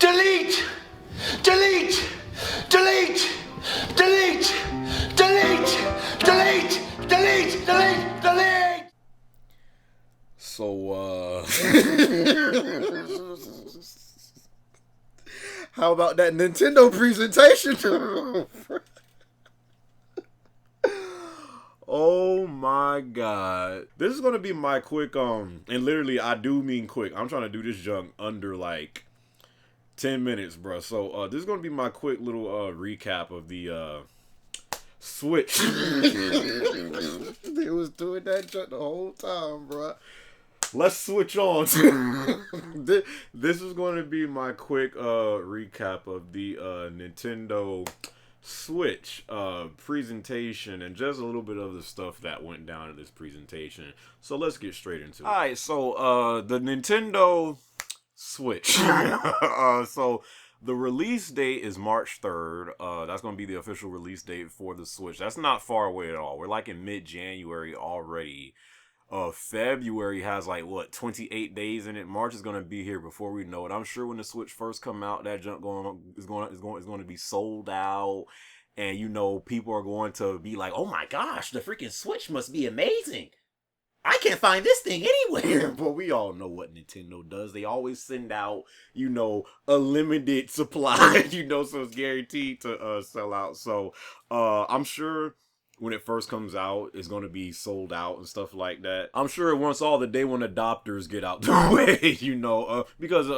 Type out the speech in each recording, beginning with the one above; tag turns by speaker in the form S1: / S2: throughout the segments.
S1: Delete! Delete! Delete! Delete! Delete! Delete! Delete! Delete! Delete!
S2: So, how about that Nintendo presentation? Oh my god. This is gonna be my quick, and literally I do mean quick. I'm trying to do this junk under like 10 minutes, bro. So, this is gonna be my quick little recap of the Switch. They was doing that junk the whole time, bro. Let's switch on. This is going to be my quick recap of the Nintendo Switch presentation and just a little bit of the stuff that went down in this presentation. So let's get straight into it. Alright, so the Nintendo Switch. So the release date is March 3rd. That's going to be the official release date for the Switch. That's not far away at all. We're like in mid-January already. February has like 28 days in it. March is gonna be here before we know it. I'm sure when the Switch first come out, that junk is going to be sold out, and people are going to be like, "Oh my gosh, the freaking Switch must be amazing. I can't find this thing anywhere." But we all know what Nintendo does. They always send out, a limited supply, so it's guaranteed to sell out. So I'm sure when it first comes out, it's going to be sold out and stuff like that. I'm sure once all the day one adopters get out the way, because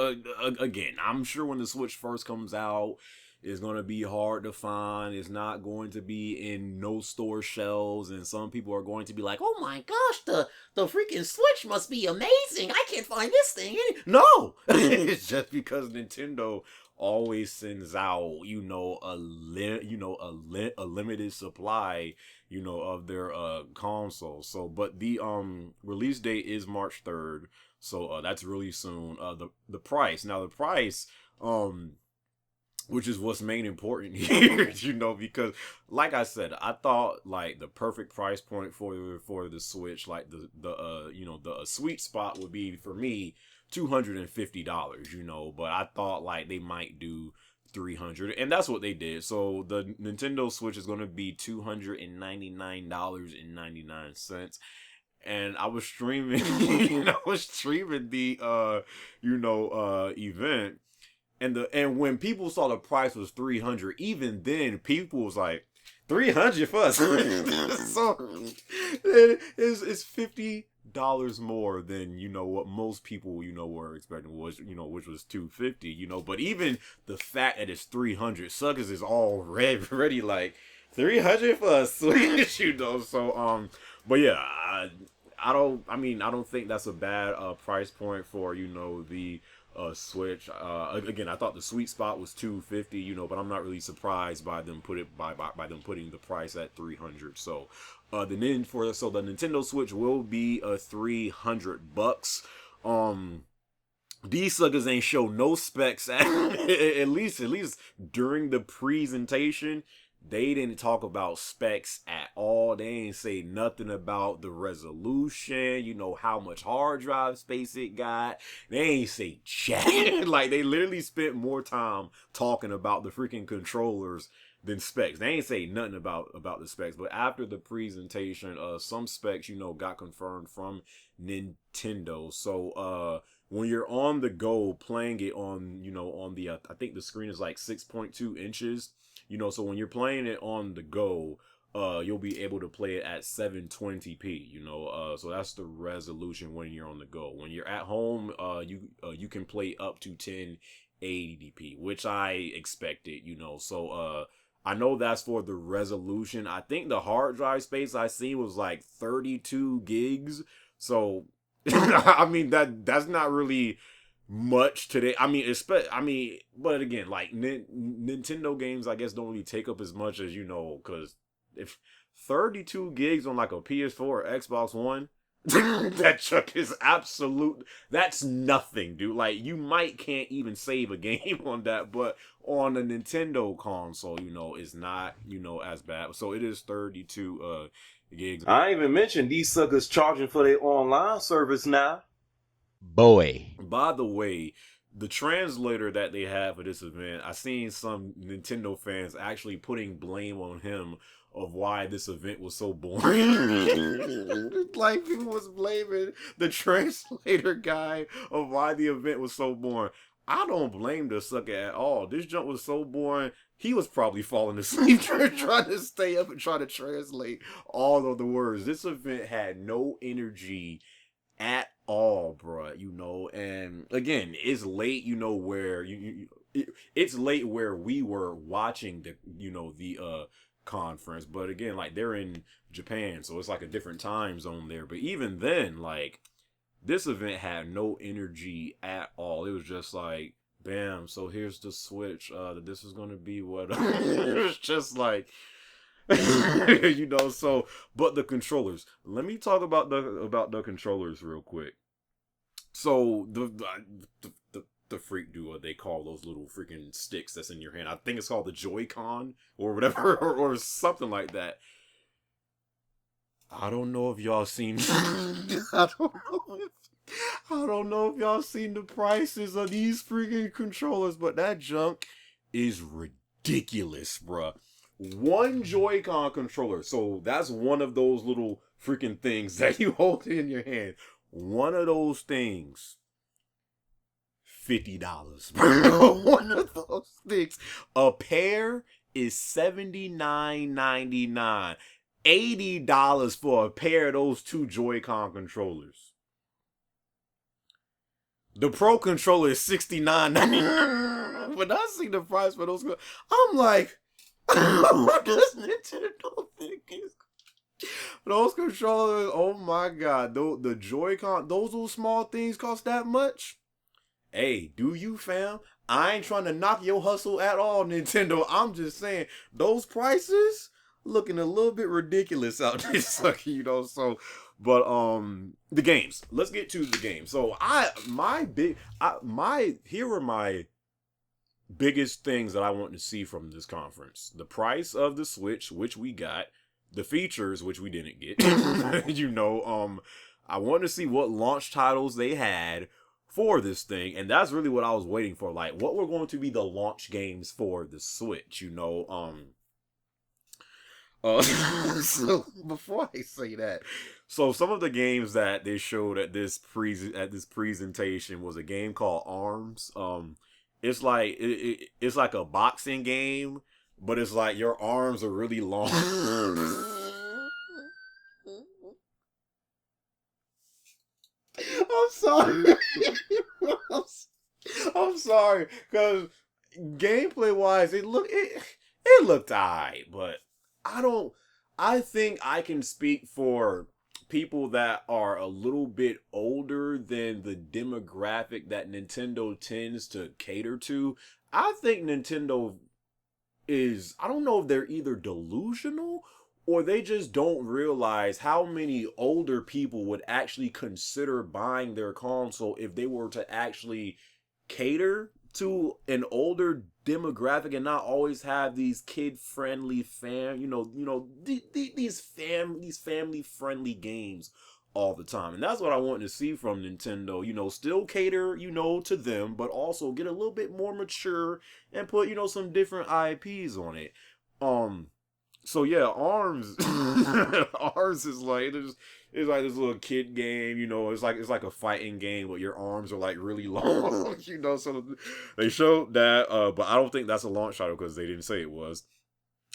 S2: again, I'm sure when the Switch first comes out, it's going to be hard to find. It's not going to be in no store shelves, and some people are going to be like, "Oh my gosh, the freaking Switch must be amazing. I can't find this thing." No, it's just because Nintendo always sends out, a limited supply, of their consoles. So, but the release date is March 3rd, so that's really soon. The price, now the price, which is what's main important here, because like I said, I thought like the perfect price point for the Switch, like the sweet spot would be for me $250, but I thought like they might do $300, and that's what they did. So the Nintendo Switch is going to be $299.99. And I was streaming, the event, and when people saw the price was $300, even then people was like, $300 for us. So it's $50 more than what most people were expecting, was which was $250. But even the fact that it's $300, suckers is already like $300 for a Switch. So but yeah, I don't think that's a bad price point for the Switch. Again, I thought the sweet spot was $250, but I'm not really surprised by them putting the price at $300. So the Nintendo Switch will be $300. These suckers ain't show no specs at least during the presentation. They didn't talk about specs at all. They ain't say nothing about the resolution, how much hard drive space it got. They ain't say jack. Like, they literally spent more time talking about the freaking controllers than specs. They ain't say nothing about the specs. But after the presentation, some specs, got confirmed from Nintendo. So, when you're on the go playing it on, on the, I think the screen is like 6.2 inches. So when you're playing it on the go, you'll be able to play it at 720p, so that's the resolution when you're on the go. When you're at home, you can play up to 1080p, which I expected, so, I know that's for the resolution. I think the hard drive space I seen was like 32 gigs. So, that's not really much today. But again, like Nintendo games, I guess, don't really take up as much as because if 32 gigs on like a PS4 or Xbox One, that chuck is that's nothing, dude. Like, you can't even save a game on that, but on a Nintendo console, it's not, as bad. So it is 32 gigs.
S3: I ain't even mentioned these suckers charging for their online service now.
S4: Boy.
S2: By the way, the translator that they have for this event, I seen some Nintendo fans actually putting blame on him of why this event was so boring. Like, people was blaming the translator guy of why the event was so boring. I don't blame the sucker at all. This jump was so boring. He was probably falling asleep trying to stay up and try to translate all of the words. This event had no energy at all, bruh, and again, it's late, where it's late where we were watching the conference, but again, like, they're in Japan, so it's like a different time zone there. But even then, like, this event had no energy at all. It was just like, bam, so here's the Switch, this is gonna be what it was just like so. But the controllers, let me talk about the controllers real quick. So the freak duo, they call those little freaking sticks that's in your hand, I think it's called the Joy-Con or whatever, or something like that. I don't know if y'all seen I don't know if y'all seen the prices of these freaking controllers, but that junk is ridiculous, bruh. One Joy-Con controller, so that's one of those little freaking things that you hold in your hand. One of those things, $50, bro. One of those things. A pair is $79.99. $80 for a pair of those two Joy-Con controllers. The Pro controller is $69.99. When I see the price for those, I'm like, what does Nintendo think is? Those controllers, oh my god, the Joy-Con, those little small things cost that much? Hey, do you, fam? I ain't trying to knock your hustle at all, Nintendo. I'm just saying, those prices looking a little bit ridiculous out there, so. But the games. Let's get to the games. So here are my biggest things that I want to see from this conference. The price of the Switch, which we got. The features, which we didn't get. I want to see what launch titles they had for this thing, and that's really what I was waiting for. Like, what were going to be the launch games for the Switch, so before I say that, so some of the games that they showed at this presentation was a game called Arms. It's like it's like a boxing game, but it's like your arms are really long. I'm sorry. I'm sorry, because gameplay wise, it looked alright, but I think I can speak for people that are a little bit older than the demographic that Nintendo tends to cater to. I think Nintendo I don't know if they're either delusional or they just don't realize how many older people would actually consider buying their console if they were to actually cater to an older demographic and not always have these kid-friendly these family-friendly games all the time. And that's what I want to see from Nintendo. Still cater, to them, but also get a little bit more mature and put, some different IPs on it. So yeah, Arms Arms is like it's like this little kid game, it's like a fighting game, but your arms are like really long, so they showed that, but I don't think that's a launch title because they didn't say it was.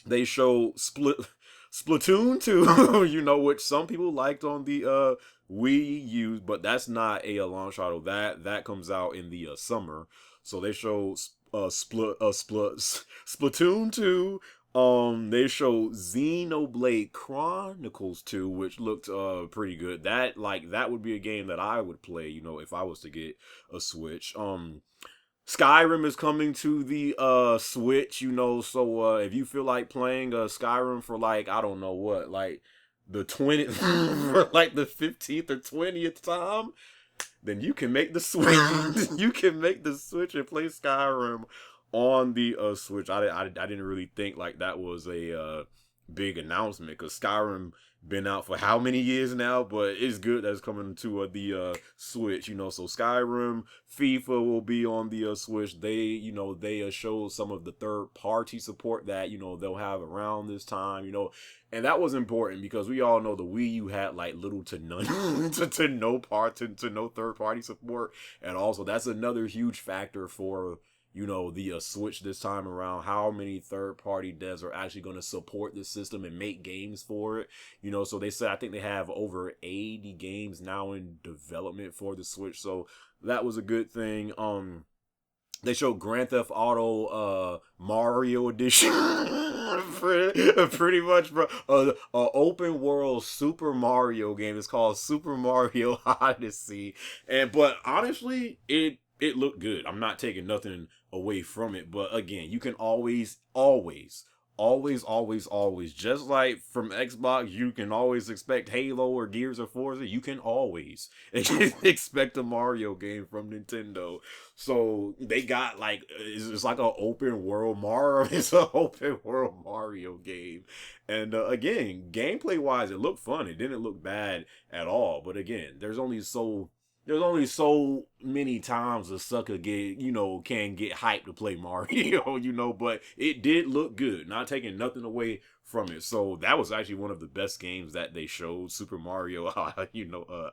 S2: They showed Splatoon 2, which some people liked on the Wii U, but that's not a launch title. That comes out in the summer. So they showed Splatoon 2. They showed Xenoblade Chronicles 2, which looked pretty good. That would be a game that I would play, if I was to get a Switch. Skyrim is coming to the Switch, so if you feel like playing Skyrim for like, I don't know what, like the 20th for like the 15th or 20th time, then you can make the Switch. You can make the Switch and play Skyrim on the Switch. I didn't really think like that was a big announcement, because Skyrim been out for how many years now, but it's good that's coming to the Switch, so Skyrim, FIFA will be on the Switch. They showed some of the third party support that they'll have around this time, and that was important because we all know the Wii U had like little to none to no third party support, and also that's another huge factor for the Switch this time around. How many third-party devs are actually going to support this system and make games for it? So they said, I think they have over 80 games now in development for the Switch. So that was a good thing. They showed Grand Theft Auto Mario Edition. Pretty much, bro. A open world Super Mario game. It's called Super Mario Odyssey. But honestly, it looked good. I'm not taking nothing away from it. But again, you can always, just like from Xbox, you can always expect Halo or Gears or Forza. You can always expect a Mario game from Nintendo. So they got like, it's like an open world Mario. It's an open world Mario game. And again, gameplay wise, it looked fun. It didn't look bad at all. But again, there's only so many times a sucker can get hyped to play Mario, but it did look good. Not taking nothing away from it. So that was actually one of the best games that they showed. Super Mario,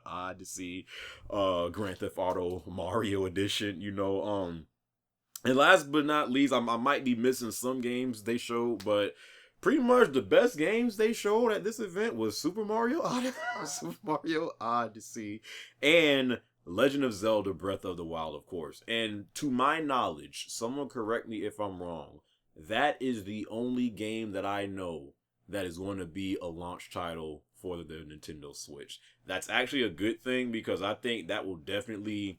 S2: Odyssey, Grand Theft Auto Mario Edition, and last but not least, I might be missing some games they showed, but pretty much the best games they showed at this event was Super Mario Odyssey, and Legend of Zelda Breath of the Wild, of course. And to my knowledge, someone correct me if I'm wrong, that is the only game that I know that is going to be a launch title for the Nintendo Switch. That's actually a good thing, because I think that will definitely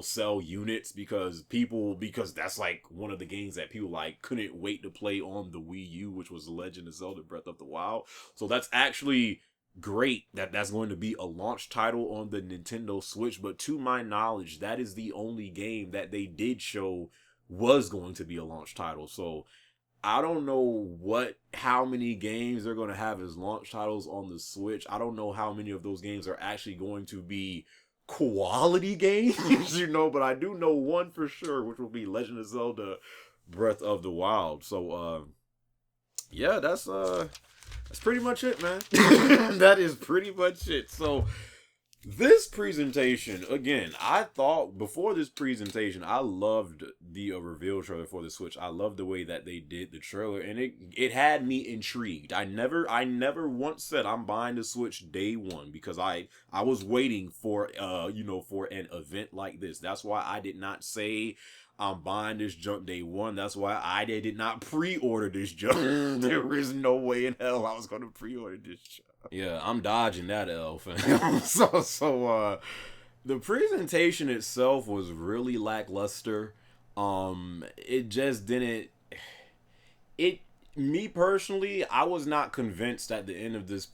S2: sell units, because that's like one of the games that people like couldn't wait to play on the Wii U, which was Legend of Zelda Breath of the Wild. So that's actually great that that's going to be a launch title on the Nintendo Switch. But to my knowledge, that is the only game that they did show was going to be a launch title. So I don't know how many games they're going to have as launch titles on the Switch. I don't know how many of those games are actually going to be quality games, but I do know one for sure, which will be Legend of Zelda Breath of the Wild. So yeah, that's pretty much it, man. That is pretty much it. So this presentation, again, I thought before this presentation, I loved the reveal trailer for the Switch. I loved the way that they did the trailer, and it had me intrigued. I never once said I'm buying the Switch day one, because I was waiting for for an event like this. That's why I did not say I'm buying this junk day one. That's why I did not pre-order this junk. There is no way in hell I was going to pre-order this junk. Yeah, I'm dodging that L, fam. So the presentation itself was really lackluster. It just didn't. Me personally, I was not convinced at the end of this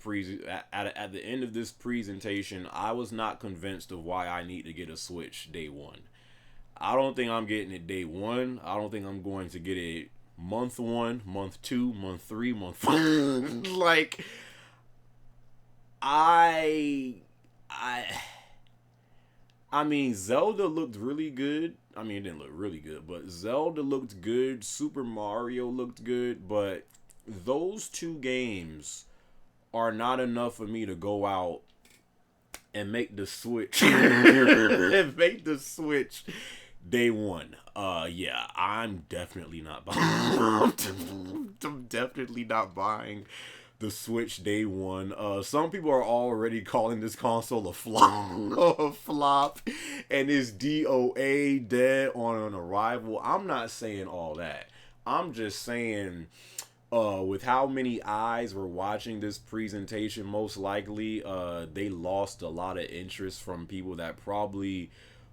S2: at the end of this presentation. I was not convinced of why I need to get a Switch day one. I don't think I'm getting it day one. I don't think I'm going to get it month one, month two, month three, month five. Like, I mean, Zelda looked really good. I mean, it didn't look really good, but Zelda looked good. Super Mario looked good, but those two games are not enough for me to go out and make the Switch day one. Yeah, I'm definitely not buying. I'm definitely not buying the Switch day one. Some people are already calling this console a flop, and it's DOA, dead on an arrival. I'm not saying all that. I'm just saying, with how many eyes were watching this presentation, most likely, they lost a lot of interest from people that probably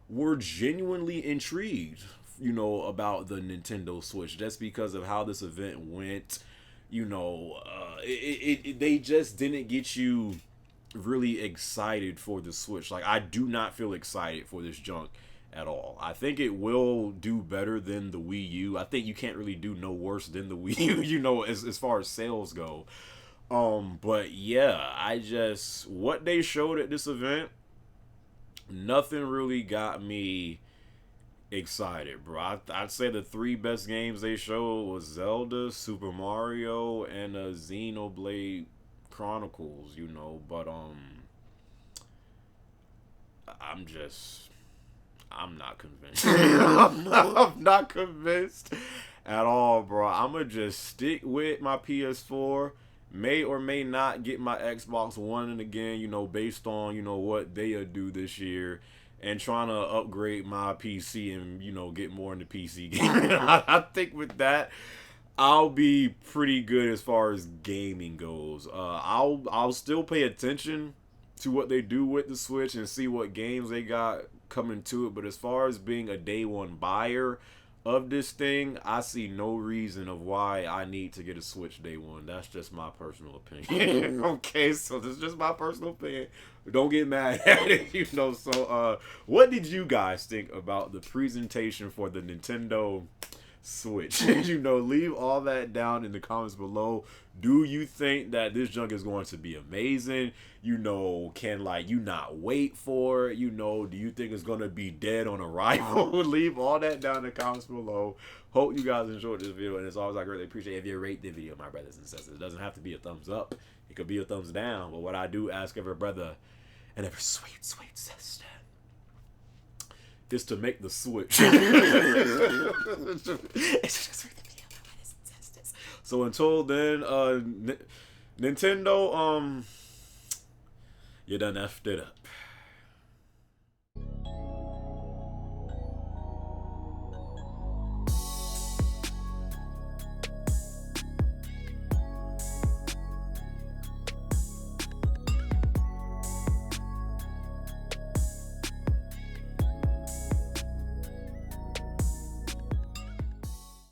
S2: were genuinely intrigued, about the Nintendo Switch, just because of how this event went. They just didn't get you really excited for the Switch. Like, I do not feel excited for this junk at all. I think it will do better than the Wii U. I think you can't really do no worse than the Wii U, as far as sales go. But yeah, what they showed at this event, nothing really got me excited, bro. I'd say the three best games they showed was Zelda, Super Mario, and Xenoblade Chronicles. But I'm just I'm not convinced. I'm not convinced at all, bro. I'm gonna just stick with my PS4. May or may not get my Xbox One and again, based on what they'll do this year, and trying to upgrade my PC and get more into PC gaming. I think with that, I'll be pretty good as far as gaming goes. I'll still pay attention to what they do with the Switch and see what games they got coming to it. But as far as being a day one buyer of this thing, I see no reason of why I need to get a Switch day one. That's just my personal opinion. Okay, so this is just my personal opinion. Don't get mad at it, So, what did you guys think about the presentation for the Nintendo Switch? Leave all that down in the comments below. Do you think that this junk is going to be amazing? Can you not wait for it? Do you think it's going to be dead on arrival? Leave all that down in the comments below. Hope you guys enjoyed this video, and as always, I greatly appreciate if you rate the video, my brothers and sisters. It doesn't have to be a thumbs up. It could be a thumbs down, but what I do ask every brother and every sweet, sweet sister is to make the Switch. So until then, Nintendo, you done effed it up.